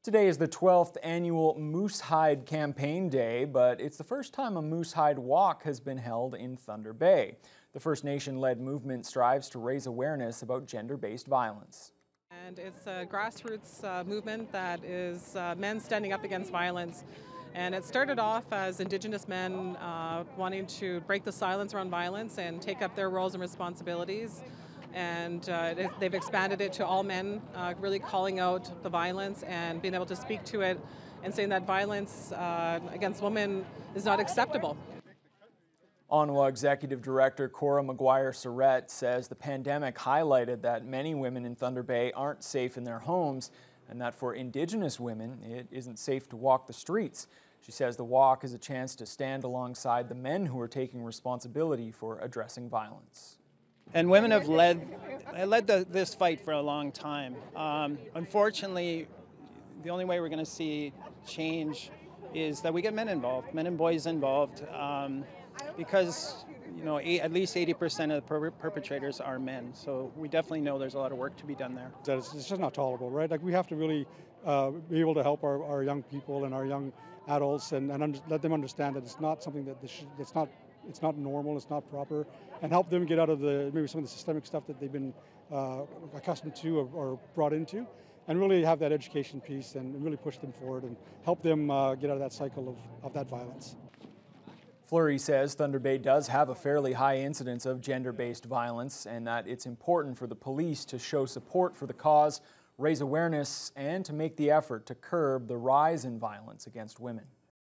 Today is the 12th annual Moosehide Campaign Day, but it's the first time a Moosehide Walk has been held in Thunder Bay. The First Nation-led movement strives to raise awareness about gender-based violence. And it's a grassroots movement that is men standing up against violence. And it started off as Indigenous men wanting to break the silence around violence and take up their roles and responsibilities. And they've expanded it to all men, really calling out the violence and being able to speak to it and saying that violence against women is not acceptable. Onwa Executive Director Cora McGuire-Surrett says the pandemic highlighted that many women in Thunder Bay aren't safe in their homes and that for Indigenous women, it isn't safe to walk the streets. She says the walk is a chance to stand alongside the men who are taking responsibility for addressing violence. And women have led this fight for a long time. Unfortunately, the only way we're going to see change is that we get men involved, men and boys involved, because at least 80% of the perpetrators are men. So we definitely know there's a lot of work to be done there. It's just not tolerable, right? Like we have to really be able to help our young people and our young adults and let them understand that it's not something that it's not normal, it's not proper, and help them get out of maybe some of the systemic stuff that they've been accustomed to or brought into, and really have that education piece and really push them forward and help them get out of that cycle of that violence. Fleury says Thunder Bay does have a fairly high incidence of gender-based violence and that it's important for the police to show support for the cause, raise awareness, and to make the effort to curb the rise in violence against women.